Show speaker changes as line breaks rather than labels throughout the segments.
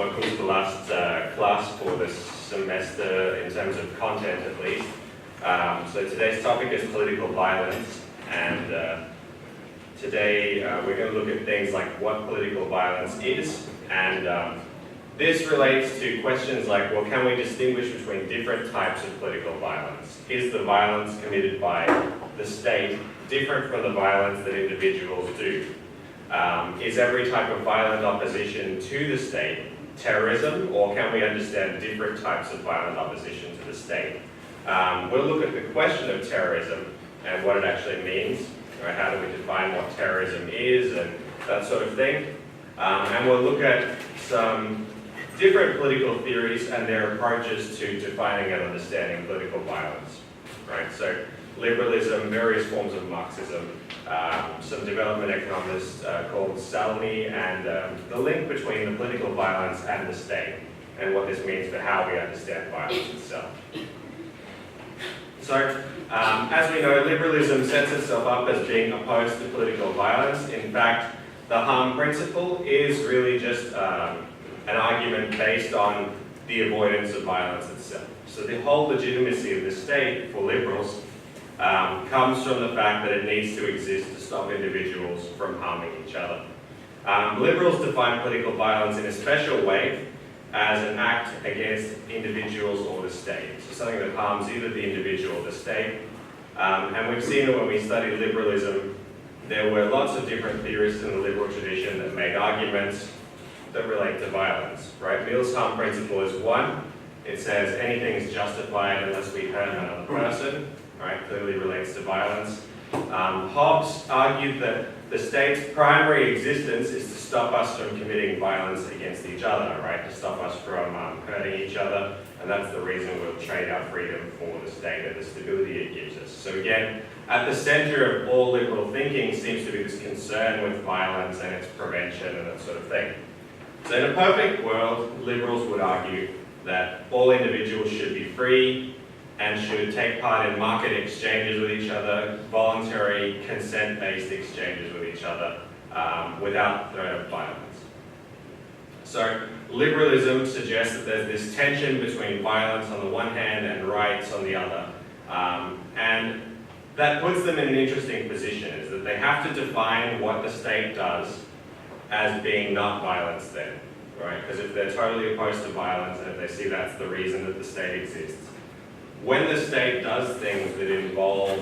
welcome to the last class for this semester in terms of content at least. So today's topic is political violence, and today we're going to look at things like what political violence is, and this relates to questions like, well, can we distinguish between different types of political violence? Is the violence committed by the state different from the violence that individuals do? Is every type of violent opposition to the state terrorism, or can we understand different types of violent opposition to the state? We'll look at the question of terrorism and what it actually means, right? How do we define what terrorism is and that sort of thing. And we'll look at some different political theories and their approaches to defining and understanding political violence, right? So liberalism, various forms of Marxism, some development economists called Salmi, and the link between the political violence and the state, and what this means for how we understand violence itself. So, as we know, liberalism sets itself up as being opposed to political violence. In fact, the harm principle is really just an argument based on the avoidance of violence itself. So the whole legitimacy of the state for liberals comes from the fact that it needs to exist to stop individuals from harming each other. Liberals define political violence in a special way as an act against individuals or the state. So something that harms either the individual or the state. And we've seen that when we studied liberalism, there were lots of different theorists in the liberal tradition that made arguments that relate to violence, right? Mill's harm principle is one. It says anything is justified unless we hurt another person. Right, clearly relates to violence. Hobbes argued that the state's primary existence is to stop us from committing violence against each other, right? To stop us from hurting each other, and that's the reason we'll trade our freedom for the state and the stability it gives us. So again, at the center of all liberal thinking seems to be this concern with violence and its prevention and that sort of thing. So in a perfect world, liberals would argue that all individuals should be free and should take part in market exchanges with each other, voluntary, consent-based exchanges with each other, without threat of violence. So liberalism suggests that there's this tension between violence on the one hand and rights on the other. And that puts them in an interesting position, is that they have to define what the state does as being not violence then, right? Because if they're totally opposed to violence and if they see that's the reason that the state exists, when the state does things that involve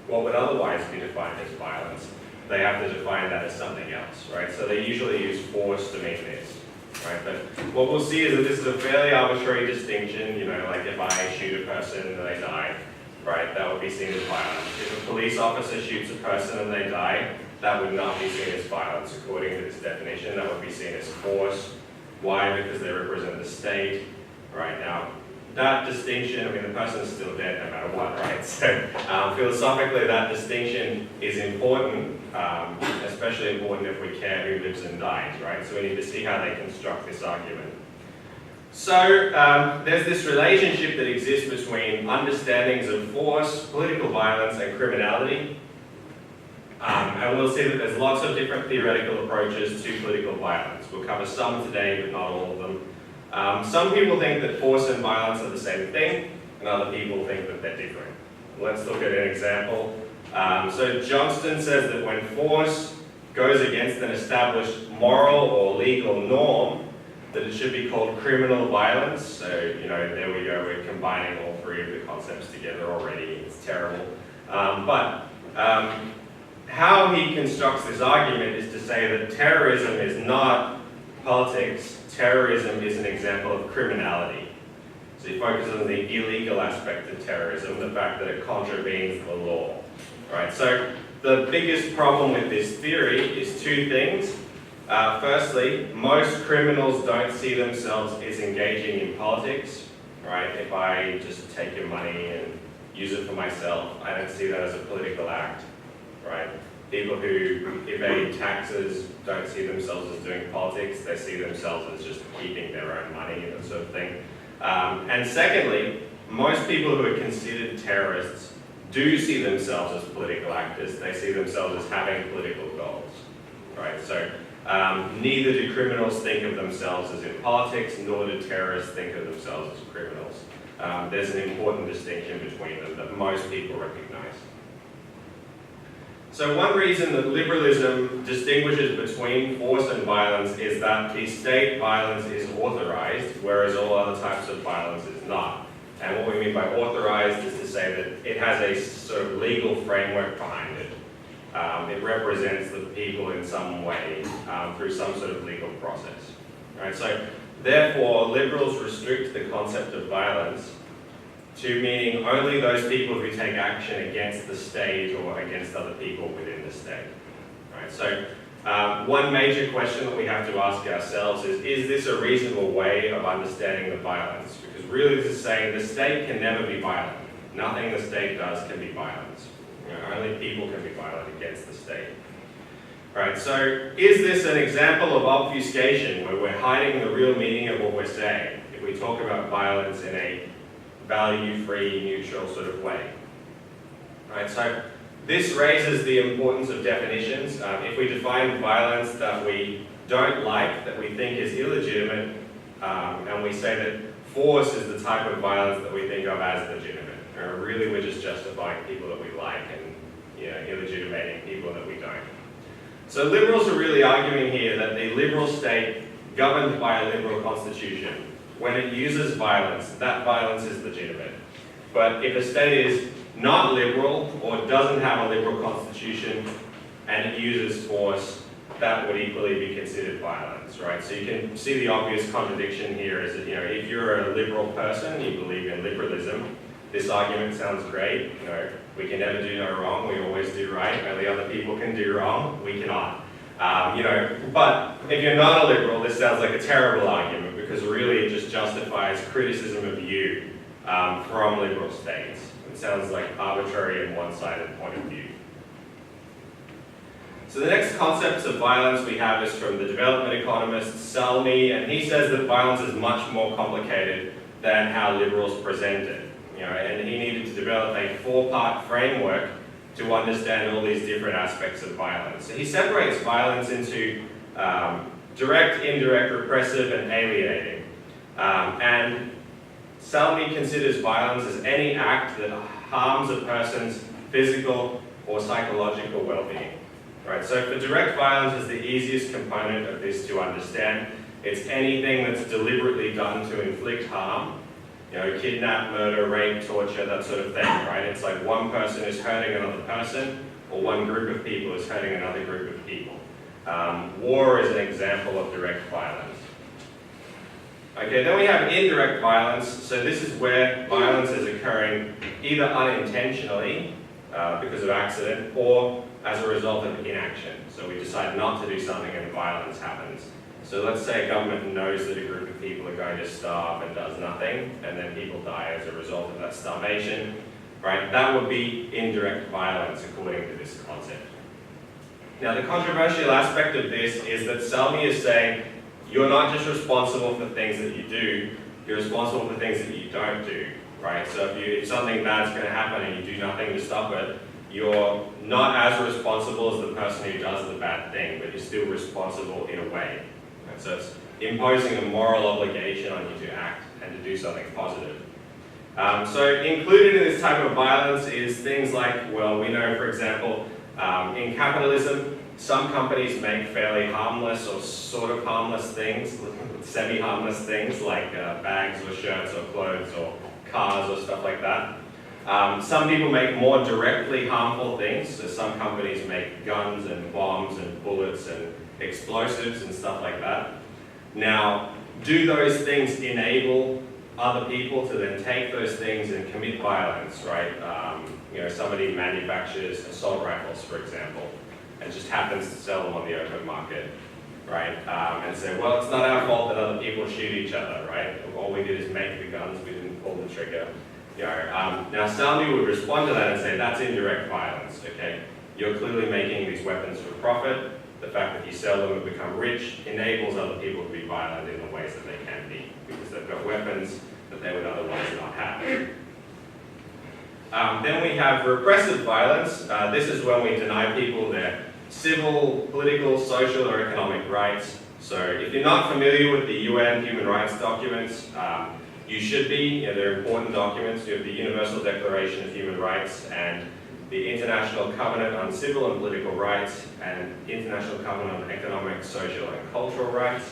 what would otherwise be defined as violence, they have to define that as something else, right? So they usually use force to mean this, right? But what we'll see is that this is a fairly arbitrary distinction, you know, like if I shoot a person and they die, right, that would be seen as violence. If a police officer shoots a person and they die, that would not be seen as violence according to this definition. That would be seen as force. Why? Because they represent the state, right? Now, that distinction, I mean, the person is still dead no matter what, right? So philosophically, that distinction is important, especially important if we care who lives and dies, right? So we need to see how they construct this argument. So there's this relationship that exists between understandings of force, political violence, and criminality. And we'll see that there's lots of different theoretical approaches to political violence. We'll cover some today, but not all of them. Some people think that force and violence are the same thing, and other people think that they're different. Let's look at an example. So Johnston says that when force goes against an established moral or legal norm, that it should be called criminal violence. So, you know, there we go, we're combining all three of the concepts together already. It's terrible. How he constructs this argument is to say that terrorism is not politics. Terrorism is an example of criminality. So he focuses on the illegal aspect of terrorism, the fact that it contravenes the law. Right? So the biggest problem with this theory is two things. Firstly, most criminals don't see themselves as engaging in politics. Right? If I just take your money and use it for myself, I don't see that as a political act. Right? People who evade taxes don't see themselves as doing politics. They see themselves as just keeping their own money and that sort of thing. And secondly, most people who are considered terrorists do see themselves as political actors. They see themselves as having political goals, right? So Neither do criminals think of themselves as in politics, nor do terrorists think of themselves as criminals. There's an important distinction between them that most people recognize. So one reason that liberalism distinguishes between force and violence is that the state violence is authorized, whereas all other types of violence is not. And what we mean by authorized is to say that it has a sort of legal framework behind it. It represents the people in some way through some sort of legal process. Right? So therefore, liberals restrict the concept of violence to meaning only those people who take action against the state or against other people within the state. Right? So one major question that we have to ask ourselves is this a reasonable way of understanding the violence? Because really this is saying the state can never be violent. Nothing the state does can be violence. You know, only people can be violent against the state. Right, so is this an example of obfuscation where we're hiding the real meaning of what we're saying if we talk about violence in a value-free, neutral sort of way? Right, so this raises the importance of definitions. If we define violence that we don't like, that we think is illegitimate, and we say that force is the type of violence that we think of as legitimate, really we're just justifying people that we like and illegitimating people that we don't. So liberals are really arguing here that the liberal state, governed by a liberal constitution, when it uses violence, that violence is legitimate. But if a state is not liberal or doesn't have a liberal constitution and it uses force, that would equally be considered violence, right? So you can see the obvious contradiction here is that, if you're a liberal person, you believe in liberalism, this argument sounds great, we can never do no wrong, we always do right, only other people can do wrong, we cannot. But if you're not a liberal, this sounds like a terrible argument because really it just justifies criticism of you from liberal states. It sounds like arbitrary and one-sided point of view. So the next concepts of violence we have is from the development economist Salmi, and he says that violence is much more complicated than how liberals present it. And he needed to develop a four-part framework to understand all these different aspects of violence. So he separates violence into direct, indirect, repressive, and alienating. And Salmi considers violence as any act that harms a person's physical or psychological well-being. Right? So for direct violence is the easiest component of this to understand. It's anything that's deliberately done to inflict harm. Kidnap, murder, rape, torture, that sort of thing, right? It's like one person is hurting another person, or one group of people is hurting another group of people. War is an example of direct violence. Okay, then we have indirect violence. So this is where violence is occurring either unintentionally, because of accident, or as a result of inaction. So we decide not to do something and violence happens. So let's say a government knows that a group of people are going to starve and does nothing, and then people die as a result of that starvation, right? That would be indirect violence according to this concept. Now the controversial aspect of this is that Salmi is saying you're not just responsible for things that you do, you're responsible for things that you don't do, right? So if something bad's going to happen and you do nothing to stop it, you're not as responsible as the person who does the bad thing, but you're still responsible in a way. So it's imposing a moral obligation on you to act and to do something positive. So included in this type of violence is things like, well, we know, for example, in capitalism, some companies make fairly harmless or sort of harmless things, semi-harmless things like bags or shirts or clothes or cars or stuff like that. Some people make more directly harmful things, so some companies make guns and bombs and bullets and explosives and stuff like that. Now, do those things enable other people to then take those things and commit violence, right? Somebody manufactures assault rifles, for example, and just happens to sell them on the open market, right? And say, well, it's not our fault that other people shoot each other, right? All we did is make the guns, we didn't pull the trigger. Now, Salmi would respond to that and say, that's indirect violence, okay? You're clearly making these weapons for profit. The fact that you sell them and become rich enables other people to be violent in the ways that they can be, because they've got weapons that they would otherwise not have. Then we have repressive violence. This is when we deny people their civil, political, social, or economic rights. So if you're not familiar with the UN human rights documents, you should be. They're important documents. You have the Universal Declaration of Human Rights and the International Covenant on Civil and Political Rights and International Covenant on Economic, Social, and Cultural Rights.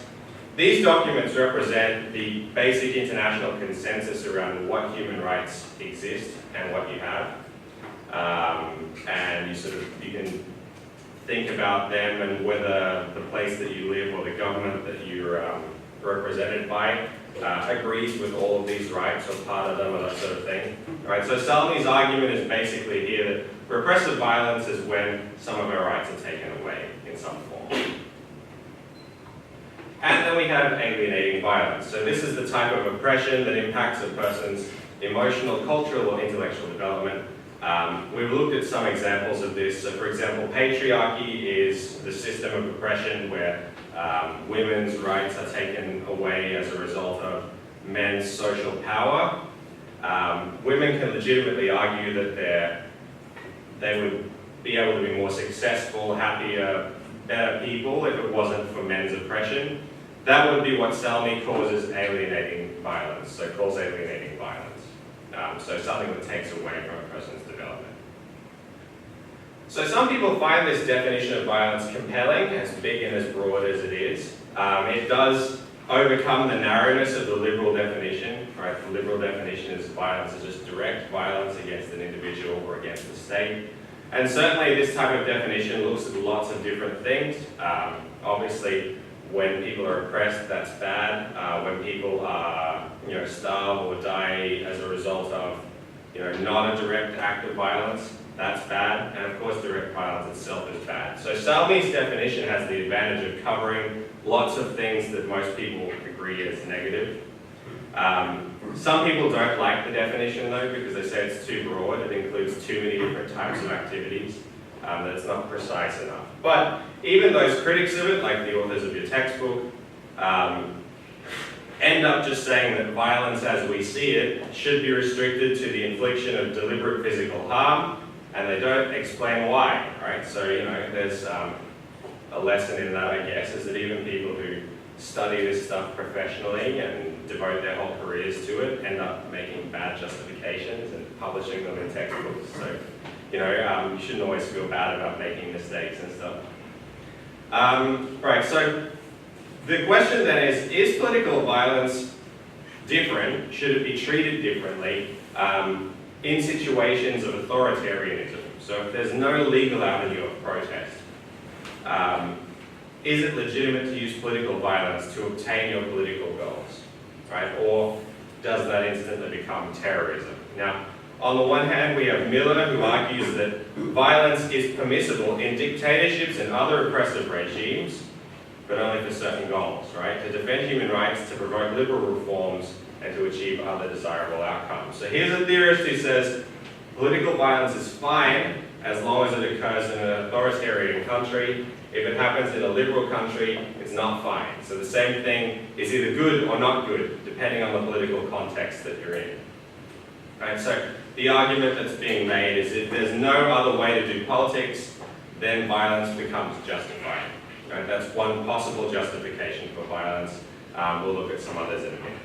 These documents represent the basic international consensus around what human rights exist and what you have. And you can think about them and whether the place that you live or the government that you're represented by agrees with all of these rights or part of them or that sort of thing. All right, so Salmi's argument is basically here that repressive violence is when some of our rights are taken away in some form. And then we have alienating violence. So this is the type of oppression that impacts a person's emotional, cultural, or intellectual development. We've looked at some examples of this. So for example, patriarchy is the system of oppression where women's rights are taken away as a result of men's social power. Women can legitimately argue that they would be able to be more successful, happier, better people if it wasn't for men's oppression. That would be what Salmi calls alienating violence, so calls alienating violence. So something that takes away from a person's development. So some people find this definition of violence compelling, as big and as broad as it is. It does overcome the narrowness of the liberal definition, right? The liberal definition is violence is just direct violence against an individual or against the state. And certainly this type of definition looks at lots of different things. Obviously, when people are oppressed, that's bad. When people are, starve or die as a result of, not a direct act of violence, that's bad. And of course, direct violence itself is bad. So Salmi's definition has the advantage of covering lots of things that most people agree is negative. Some people don't like the definition though, because they say it's too broad. It includes too many different types of activities. That it's not precise enough. But even those critics of it, like the authors of your textbook, end up just saying that violence as we see it should be restricted to the infliction of deliberate physical harm, and they don't explain why, right? So, there's a lesson in that, I guess, is that even people who study this stuff professionally and devote their whole careers to it end up making bad justifications and publishing them in textbooks. So, you shouldn't always feel bad about making mistakes and stuff. Right, so the question then is political violence different? Should it be treated differently in situations of authoritarianism? So if there's no legal avenue of protest, is it legitimate to use political violence to obtain your political goals, right? Or does that instantly become terrorism? Now, on the one hand, we have Miller, who argues that violence is permissible in dictatorships and other oppressive regimes, but only for certain goals, right? To defend human rights, to promote liberal reforms, and to achieve other desirable outcomes. So here's a theorist who says political violence is fine as long as it occurs in an authoritarian country. If it happens in a liberal country, it's not fine. So the same thing is either good or not good, depending on the political context that you're in. Right, so the argument that's being made is if there's no other way to do politics, then violence becomes justified. Right, that's one possible justification for violence. We'll look at some others in a minute.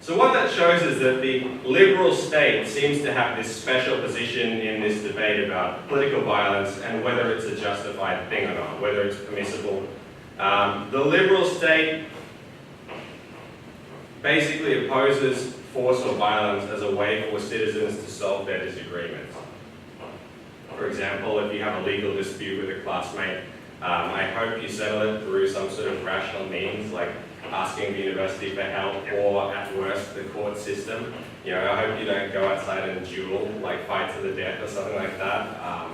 So what that shows is that the liberal state seems to have this special position in this debate about political violence and whether it's a justified thing or not, whether it's permissible. The liberal state basically opposes force or violence as a way for citizens to solve their disagreements. For example, if you have a legal dispute with a classmate, I hope you settle it through some sort of rational means, like asking the university for help, or at worst, the court system. I hope you don't go outside and duel, like fight to the death or something like that,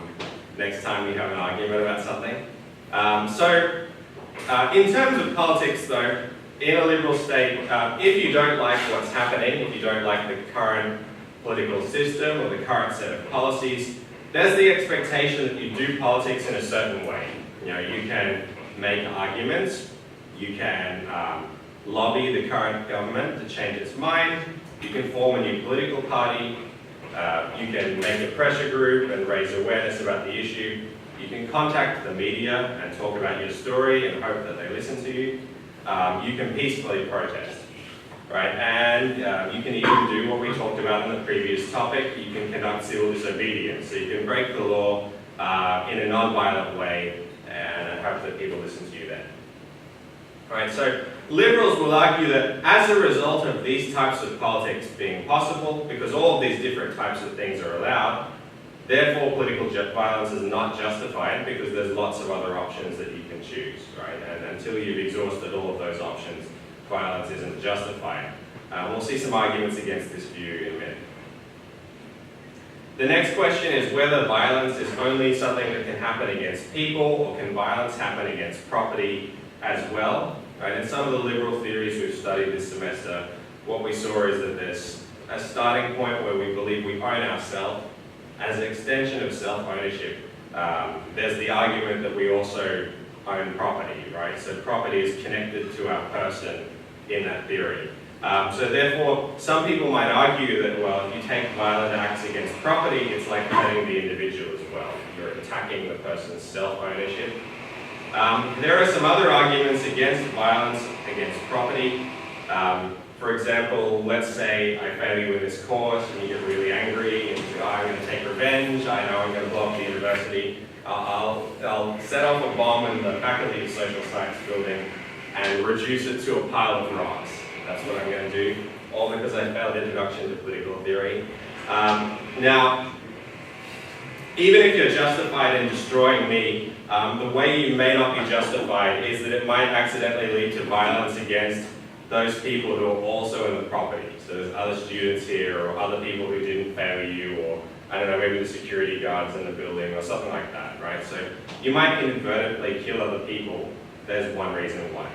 next time you have an argument about something. In terms of politics though, in a liberal state, if you don't like what's happening, if you don't like the current political system or the current set of policies, there's the expectation that you do politics in a certain way. You can make arguments, you can lobby the current government to change its mind, you can form a new political party, You can make a pressure group and raise awareness about the issue. You can contact the media and talk about your story and hope that they listen to you. You can peacefully protest, right? And you can even do what we talked about in the previous topic. You can conduct civil disobedience. So you can break the law in a non-violent way and hope that people listen to you then. Right, so liberals will argue that as a result of these types of politics being possible, because all of these different types of things are allowed, therefore political violence is not justified because there's lots of other options that you can choose, right? And until you've exhausted all of those options, violence isn't justified. We'll see some arguments against this view in a minute. The next question is whether violence is only something that can happen against people, or can violence happen against property as well, right? In some of the liberal theories we've studied this semester, what we saw is that there's a starting point where we believe we own ourselves. As an extension of self-ownership, there's the argument that we also own property, right? So property is connected to our person in that theory. So therefore, some people might argue that, well, if you take violent acts against property, it's like hurting the individual as well. You're attacking the person's self-ownership. There are some other arguments against violence against property. For example, let's say I fail you in this course and you get really angry and you say, oh, I'm going to take revenge, I know I'm going to blow up the university. I'll set off a bomb in the faculty of social science building and reduce it to a pile of rocks. That's what I'm going to do, all because I failed Introduction to Political Theory. Now, even if you're justified in destroying me, the way you may not be justified is that it might accidentally lead to violence against those people who are also in the property. So there's other students here, or other people who didn't fail you, or I don't know, maybe the security guards in the building, or something like that, right? So you might inadvertently kill other people. There's one reason why,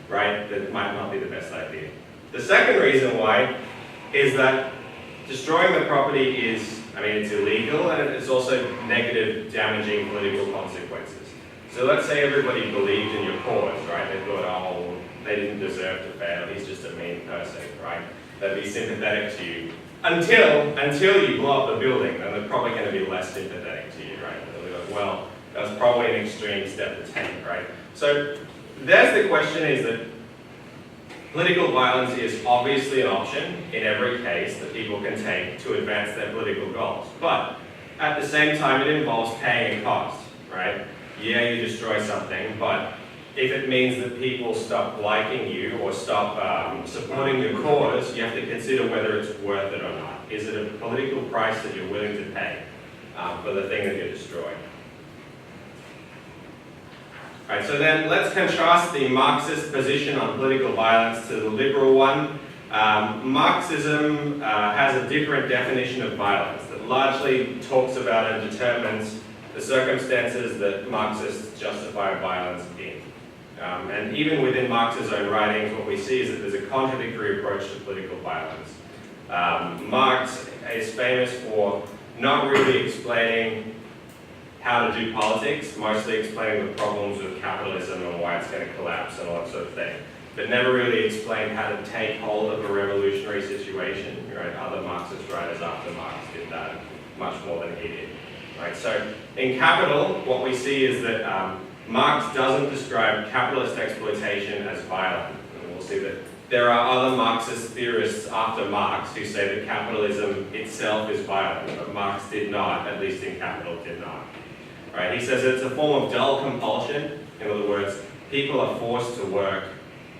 right? That might not be the best idea. The second reason why is that destroying the property is, I mean, it's illegal, and it's also negative, damaging political consequences. So let's say everybody believed in your cause, right? They thought, oh, they didn't deserve to fail, he's just a mean person, right? They'd be sympathetic to you. Until you blow up the building, then they're probably going to be less sympathetic to you, right? They'll be like, well, that was probably an extreme step to take, right? So there's the question, is that political violence is obviously an option in every case that people can take to advance their political goals. But at the same time, it involves paying a cost, right? Yeah, you destroy something, but if it means that people stop liking you or stop supporting your cause, you have to consider whether it's worth it or not. Is it a political price that you're willing to pay for the thing that you're destroying? Right, so then let's contrast the Marxist position on political violence to the liberal one. Marxism has a different definition of violence that largely talks about and determines the circumstances that Marxists justify violence in. And even within Marx's own writings, what we see is that there's a contradictory approach to political violence. Marx is famous for not really explaining how to do politics, mostly explaining the problems of capitalism and why it's going to collapse and all that sort of thing, but never really explained how to take hold of a revolutionary situation. Right? Other Marxist writers after Marx did that much more than he did. Right? So in Capital, what we see is that Marx doesn't describe capitalist exploitation as violent. And we'll see that there are other Marxist theorists after Marx who say that capitalism itself is violent, but Marx did not, at least in Capital, did not. Right? He says it's a form of dull compulsion. In other words, people are forced to work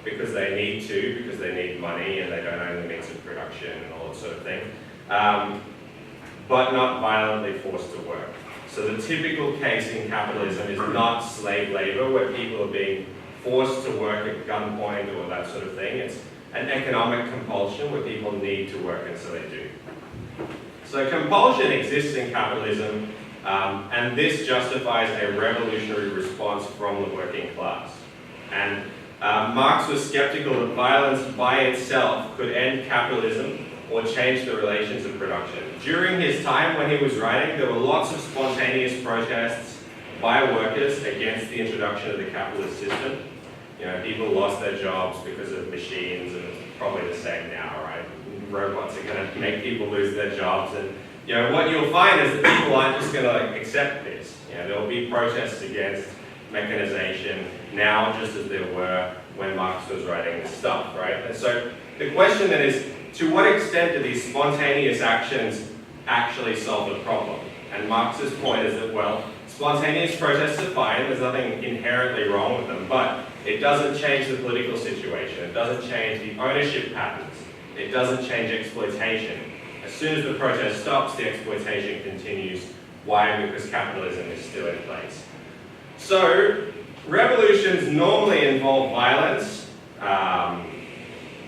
because they need to, because they need money and they don't own the means of production and all that sort of thing, but not violently forced to work. So the typical case in capitalism is not slave labor, where people are being forced to work at gunpoint or that sort of thing. It's an economic compulsion where people need to work, and so they do. So compulsion exists in capitalism, and this justifies a revolutionary response from the working class. And Marx was skeptical that violence by itself could end capitalism or change the relations of production. During his time when he was writing, there were lots of spontaneous protests by workers against the introduction of the capitalist system. You know, people lost their jobs because of machines, and it's probably the same now, right? Robots are going to make people lose their jobs, and what you'll find is that people aren't just going to accept this. There will be protests against mechanization now, just as there were when Marx was writing this stuff, right? And so the question then is, to what extent do these spontaneous actions actually solve the problem? And Marx's point is that, well, spontaneous protests are fine, there's nothing inherently wrong with them, but it doesn't change the political situation, it doesn't change the ownership patterns, it doesn't change exploitation. As soon as the protest stops, the exploitation continues. Why? Because capitalism is still in place. So, revolutions normally involve violence.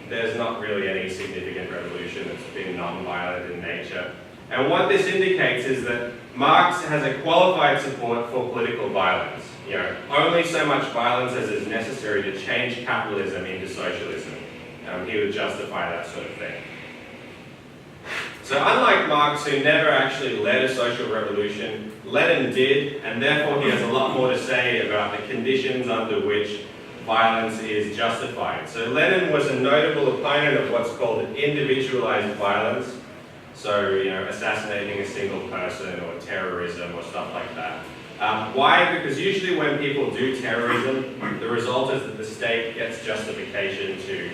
There's not really any significant revolution that's been non-violent in nature. And what this indicates is that Marx has a qualified support for political violence. Only so much violence as is necessary to change capitalism into socialism. He would justify that sort of thing. So unlike Marx, who never actually led a social revolution, Lenin did, and therefore he has a lot more to say about the conditions under which violence is justified. So Lenin was a notable opponent of what's called individualized violence. So, assassinating a single person or terrorism or stuff like that. Why? Because usually when people do terrorism, the result is that the state gets justification to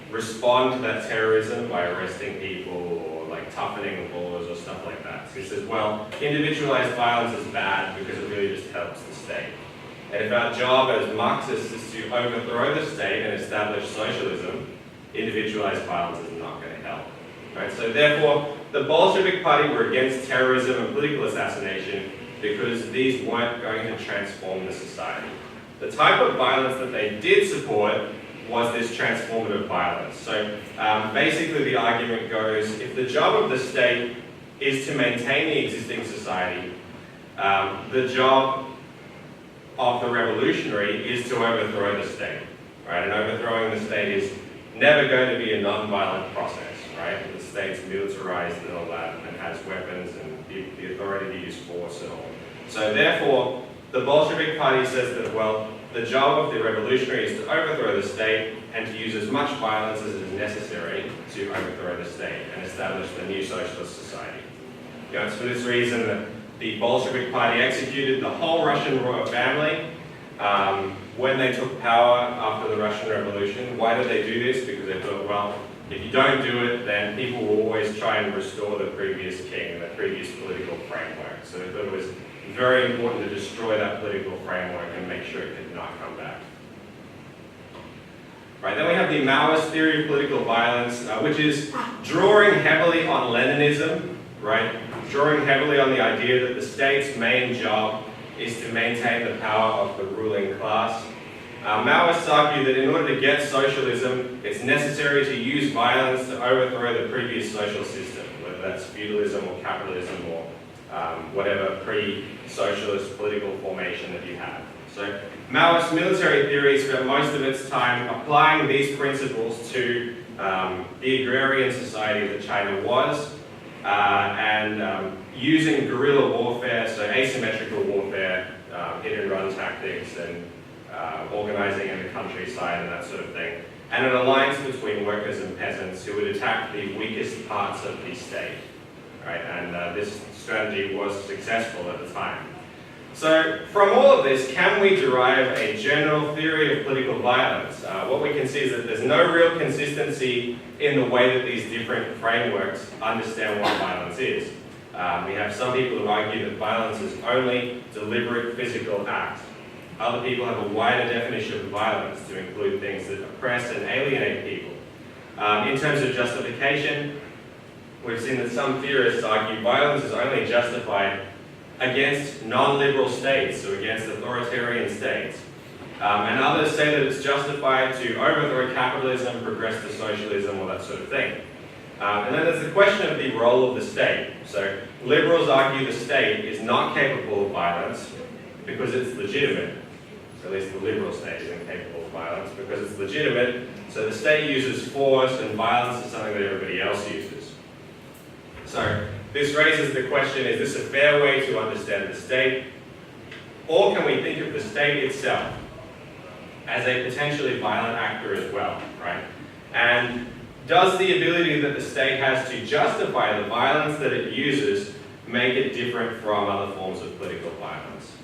respond to that terrorism by arresting people or like toughening the laws or stuff like that. So he says, well, individualized violence is bad because it really just helps the state. And if our job as Marxists is to overthrow the state and establish socialism, individualized violence is not going to help. Right? So therefore, the Bolshevik Party were against terrorism and political assassination because these weren't going to transform the society. The type of violence that they did support was this transformative violence. So basically the argument goes, if the job of the state is to maintain the existing society, the job of the revolutionary is to overthrow the state. Right? And overthrowing the state is never going to be a non-violent process. Right? The state's militarized and all that, and has weapons and the authority to use force and all. So therefore, the Bolshevik Party says that, well, the job of the revolutionary is to overthrow the state and to use as much violence as is necessary to overthrow the state and establish the new socialist society. It's for this reason that the Bolshevik Party executed the whole Russian royal family when they took power after the Russian Revolution. Why did they do this? Because they thought, well, if you don't do it, then people will always try and restore the previous king, the previous political framework. So they thought it was very important to destroy that political framework and make sure it did not come back. Right, then we have the Maoist theory of political violence, which is drawing heavily on Leninism, right? Drawing heavily on the idea that the state's main job is to maintain the power of the ruling class. Maoists argue that in order to get socialism, it's necessary to use violence to overthrow the previous social system, whether that's feudalism or capitalism or whatever pre-socialist political formation that you have. So Maoist military theory spent most of its time applying these principles to the agrarian society that China was, and using guerrilla warfare, so asymmetrical warfare, hit-and-run tactics, and organizing in the countryside and that sort of thing, and an alliance between workers and peasants who would attack the weakest parts of the state. Right? And this strategy was successful at the time. So from all of this, can we derive a general theory of political violence? What we can see is that there's no real consistency in the way that these different frameworks understand what violence is. We have some people who argue that violence is only deliberate physical acts. Other people have a wider definition of violence to include things that oppress and alienate people. In terms of justification, we've seen that some theorists argue violence is only justified against non-liberal states, so against authoritarian states. And others say that it's justified to overthrow capitalism, progress to socialism, or that sort of thing. And then there's the question of the role of the state. So liberals argue the state is not capable of violence because it's legitimate. So at least the liberal state is incapable of violence because it's legitimate. So the state uses force, and violence is something that everybody else uses. So this raises the question, is this a fair way to understand the state? Or can we think of the state itself as a potentially violent actor as well, right? And does the ability that the state has to justify the violence that it uses make it different from other forms of political violence?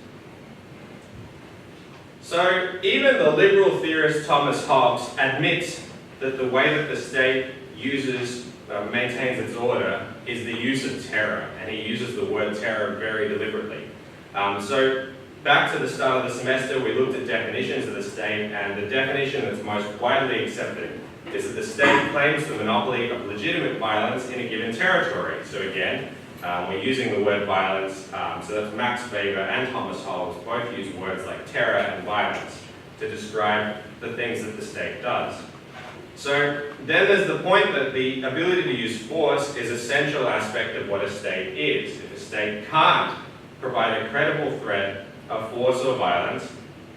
So even the liberal theorist Thomas Hobbes admits that the way that the state maintains its order is the use of terror, and he uses the word terror very deliberately. So back to the start of the semester, we looked at definitions of the state, and the definition that's most widely accepted is that the state claims the monopoly of legitimate violence in a given territory. So again, we're using the word violence, so that's Max Weber and Thomas Hobbes both use words like terror and violence to describe the things that the state does. So then there's the point that the ability to use force is an essential aspect of what a state is. If a state can't provide a credible threat of force or violence,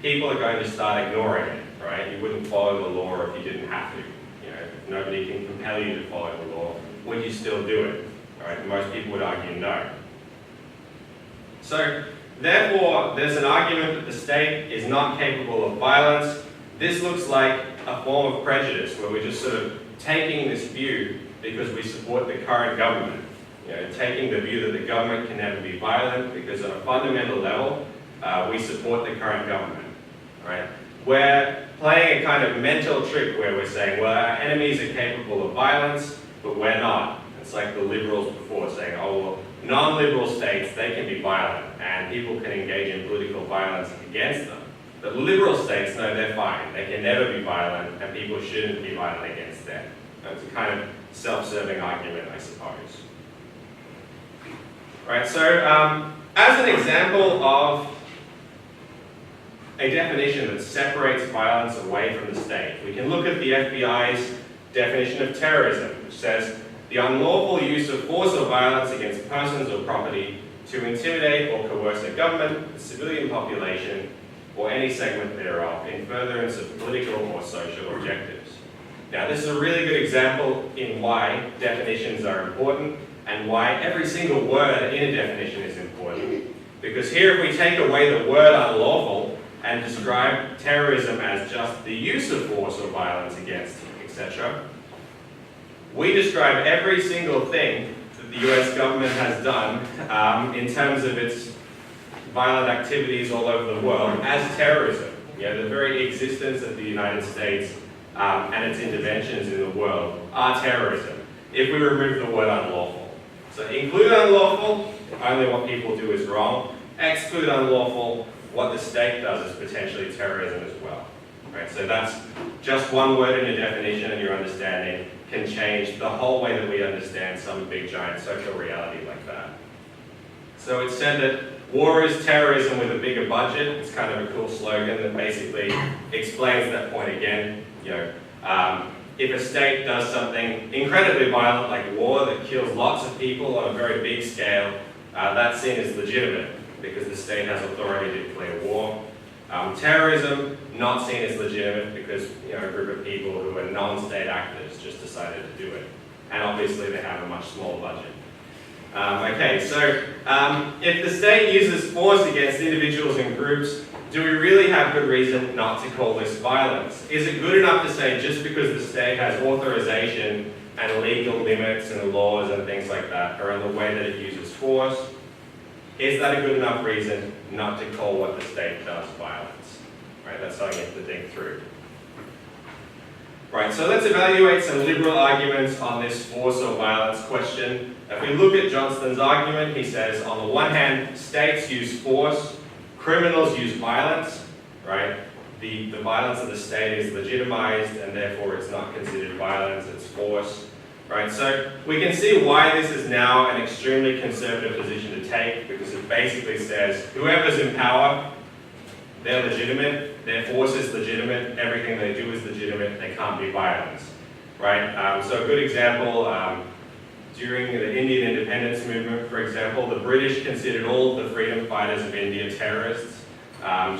people are going to start ignoring it, right? You wouldn't follow the law if you didn't have to. You know, if nobody can compel you to follow the law, would you still do it? Right? Most people would argue no. So therefore, there's an argument that the state is not capable of violence. This looks like a form of prejudice where we're just sort of taking this view because we support the current government. You know, taking the view that the government can never be violent because on a fundamental level, we support the current government. Right? We're playing a kind of mental trick where we're saying, well, our enemies are capable of violence, but we're not. It's like the liberals before saying, oh, well, non-liberal states, they can be violent and people can engage in political violence against them. But liberal states, no, they're fine. They can never be violent and people shouldn't be violent against them. It's a kind of self-serving argument, I suppose. Right, so as an example of a definition that separates violence away from the state, we can look at the FBI's definition of terrorism, which says, the unlawful use of force or violence against persons or property to intimidate or coerce a government, the civilian population, or any segment thereof in furtherance of political or social objectives. Now, this is a really good example in why definitions are important and why every single word in a definition is important. Because here, if we take away the word unlawful and describe terrorism as just the use of force or violence against, etc., we describe every single thing that the US government has done in terms of its violent activities all over the world as terrorism. You know, the very existence of the United States and its interventions in the world are terrorism, if we remove the word unlawful. So include unlawful, only what people do is wrong. Exclude unlawful, what the state does is potentially terrorism as well. Right? So that's just one word in a definition, and your understanding can change the whole way that we understand some big giant social reality like that. So it's said that war is terrorism with a bigger budget. It's kind of a cool slogan that basically explains that point again. You know, if a state does something incredibly violent like war that kills lots of people on a very big scale, that's seen as legitimate because the state has authority to declare war. Terrorism, not seen as legitimate because, you know, a group of people who are non-state actors just decided to do it. And obviously they have a much smaller budget. Okay, so if the state uses force against individuals and groups, do we really have good reason not to call this violence? Is it good enough to say just because the state has authorization and legal limits and laws and things like that around the way that it uses force, is that a good enough reason not to call what the state does violence? Right, that's something you have to think through. Right, so let's evaluate some liberal arguments on this force or violence question. If we look at Johnston's argument, he says, on the one hand, states use force, criminals use violence, right? The violence of the state is legitimized and therefore it's not considered violence, it's force. Right, so we can see why this is now an extremely conservative position to take, because it basically says whoever's in power, they're legitimate, their force is legitimate, everything they do is legitimate, they can't be violent. Right, so a good example, during the Indian independence movement, for example, the British considered all of the freedom fighters of India terrorists.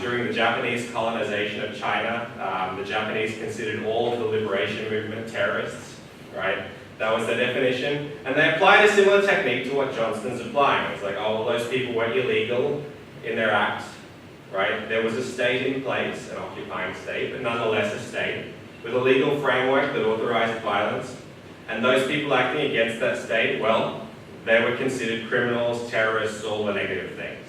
During the Japanese colonization of China, the Japanese considered all of the liberation movement terrorists. Right? That was their definition. And they applied a similar technique to what Johnston's applying. It's like, oh, well, those people were illegal in their acts, right? There was a state in place, an occupying state, but nonetheless a state, with a legal framework that authorized violence. And those people acting against that state, well, they were considered criminals, terrorists, all the negative things.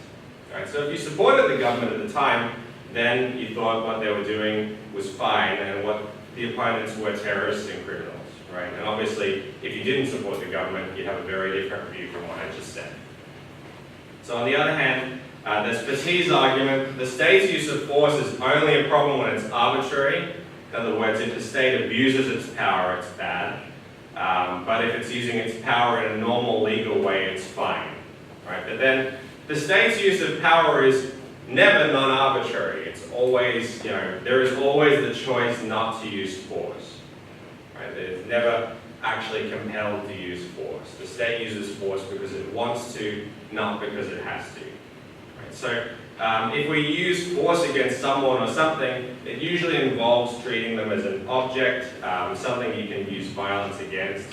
Right? So if you supported the government at the time, then you thought what they were doing was fine, and what the opponents were terrorists and criminals. Right? And obviously, if you didn't support the government, you'd have a very different view from what I just said. So on the other hand, there's Petit's argument: the state's use of force is only a problem when it's arbitrary. In other words, if the state abuses its power, it's bad. But if it's using its power in a normal legal way, it's fine. Right? But then the state's use of power is never non-arbitrary. It's always, there is always the choice not to use force. Right? It's never actually compelled to use force. The state uses force because it wants to, not because it has to. Right? So if we use force against someone or something, it usually involves treating them as an object, something you can use violence against.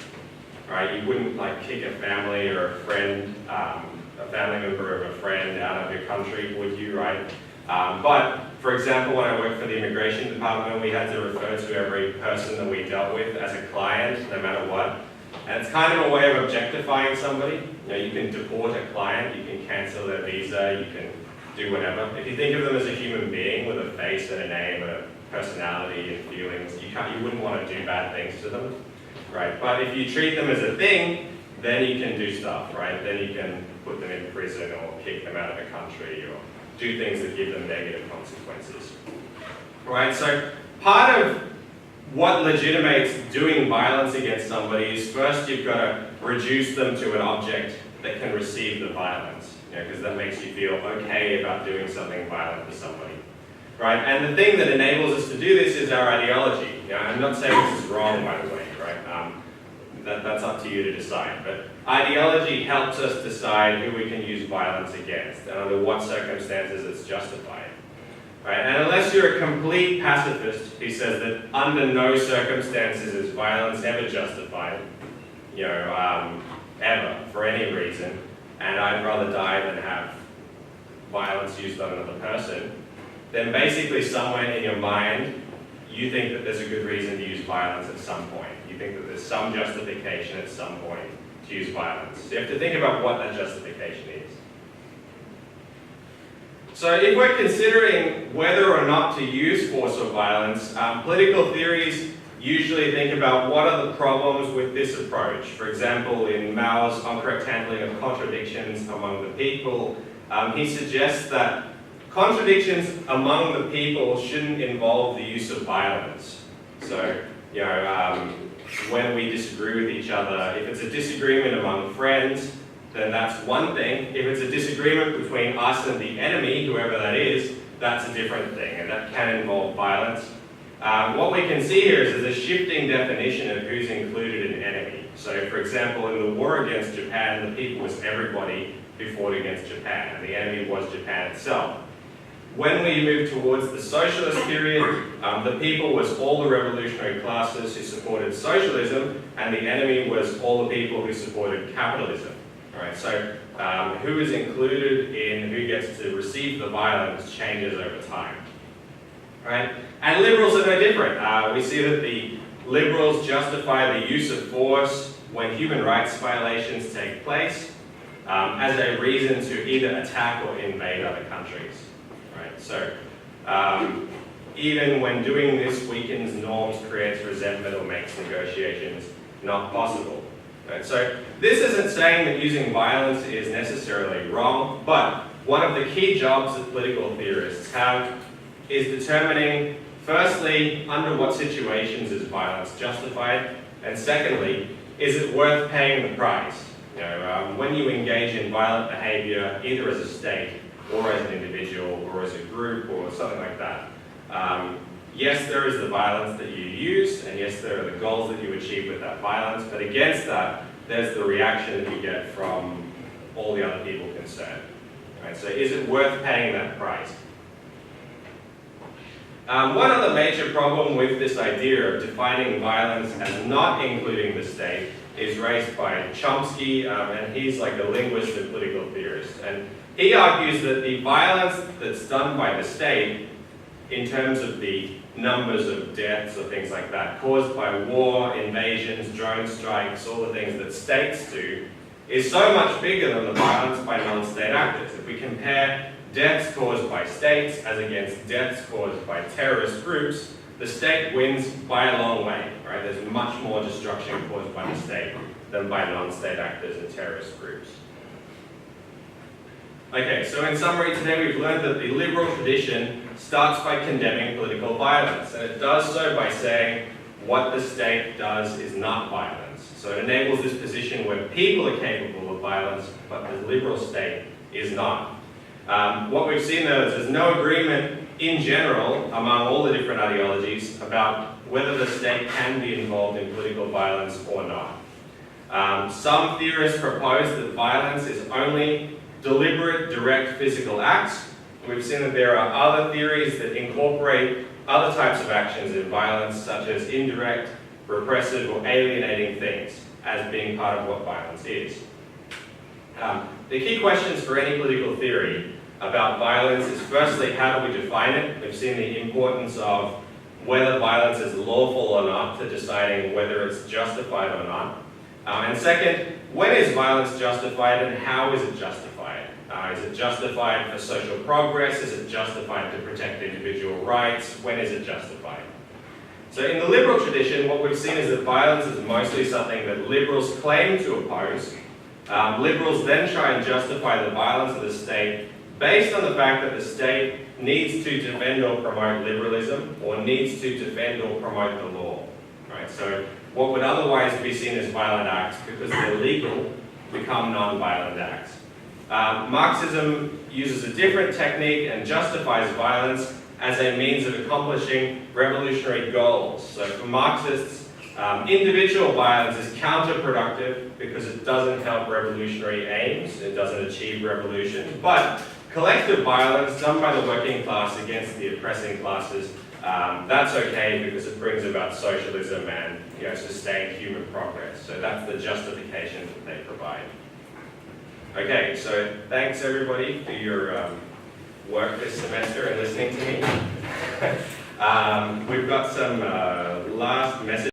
Right? You wouldn't kick a family or a friend, a family member of a friend out of your country, would you? Right? But for example, when I worked for the immigration department, we had to refer to every person that we dealt with as a client, no matter what. And it's kind of a way of objectifying somebody. You can deport a client, you can cancel their visa, you can do whatever. If you think of them as a human being with a face and a name and a personality and feelings, you wouldn't want to do bad things to them, right? But if you treat them as a thing, then you can do stuff, right? Then you can put them in prison or kick them out of the country or do things that give them negative consequences, right? So part of what legitimates doing violence against somebody is first you've got to reduce them to an object that can receive the violence, because that makes you feel okay about doing something violent to somebody, right? And the thing that enables us to do this is our ideology. I'm not saying this is wrong, by the way, right? That's up to you to decide. But ideology helps us decide who we can use violence against and under what circumstances it's justified. Right? And unless you're a complete pacifist who says that under no circumstances is violence ever justified, ever, for any reason, and I'd rather die than have violence used on another person, then basically somewhere in your mind, you think that there's a good reason to use violence at some point. You think that there's some justification at some point to use violence. So you have to think about what that justification is. So if we're considering whether or not to use force or violence, political theories usually think about what are the problems with this approach. For example, in Mao's Incorrect Handling of Contradictions Among the People, he suggests that contradictions among the people shouldn't involve the use of violence. So, when we disagree with each other, if it's a disagreement among friends, then that's one thing. If it's a disagreement between us and the enemy, whoever that is, that's a different thing, and that can involve violence. What we can see here is there's a shifting definition of who's included in enemy. So, for example, in the war against Japan, the people was everybody who fought against Japan, and the enemy was Japan itself. When we move towards the socialist period, the people was all the revolutionary classes who supported socialism, and the enemy was all the people who supported capitalism. Right? So who is included in who gets to receive the violence changes over time. Right? And liberals are no different. We see that the liberals justify the use of force when human rights violations take place as a reason to either attack or invade other countries. Right? So even when doing this weakens norms, creates resentment, or makes negotiations not possible. Right? So this isn't saying that using violence is necessarily wrong, but one of the key jobs that political theorists have is determining, firstly, under what situations is violence justified, and secondly, is it worth paying the price? When you engage in violent behavior, either as a state, or as an individual, or as a group, or something like that. Yes, there is the violence that you use, and yes, there are the goals that you achieve with that violence, but against that, there's the reaction that you get from all the other people concerned. Right? So is it worth paying that price? One other major problem with this idea of defining violence as not including the state is raised by Chomsky, and he's like a linguist and political theorist. And he argues that the violence that's done by the state in terms of the numbers of deaths or things like that caused by war, invasions, drone strikes, all the things that states do, is so much bigger than the violence by non-state actors. If we compare deaths caused by states as against deaths caused by terrorist groups, the state wins by a long way, right? There's much more destruction caused by the state than by non-state actors and terrorist groups. Okay, so in summary today we've learned that the liberal tradition starts by condemning political violence, and it does so by saying what the state does is not violence. So it enables this position where people are capable of violence, but the liberal state is not. What we've seen though is there's no agreement in general among all the different ideologies about whether the state can be involved in political violence or not. Some theorists propose that violence is only deliberate, direct physical acts. We've seen that there are other theories that incorporate other types of actions in violence, such as indirect, repressive, or alienating things, as being part of what violence is. The key questions for any political theory about violence is firstly, how do we define it? We've seen the importance of whether violence is lawful or not to deciding whether it's justified or not. And second, when is violence justified and how is it justified? Is it justified for social progress? Is it justified to protect individual rights? When is it justified? So in the liberal tradition, what we've seen is that violence is mostly something that liberals claim to oppose. Liberals then try and justify the violence of the state based on the fact that the state needs to defend or promote liberalism, or needs to defend or promote the law. Right? So what would otherwise be seen as violent acts, because they're legal, become non-violent acts. Marxism uses a different technique and justifies violence as a means of accomplishing revolutionary goals. So for Marxists, individual violence is counterproductive because it doesn't help revolutionary aims, it doesn't achieve revolution, but collective violence done by the working class against the oppressing classes, that's okay because it brings about socialism and sustained human progress. So that's the justification that they provide. Okay, so thanks everybody for your work this semester and listening to me. We've got some last messages.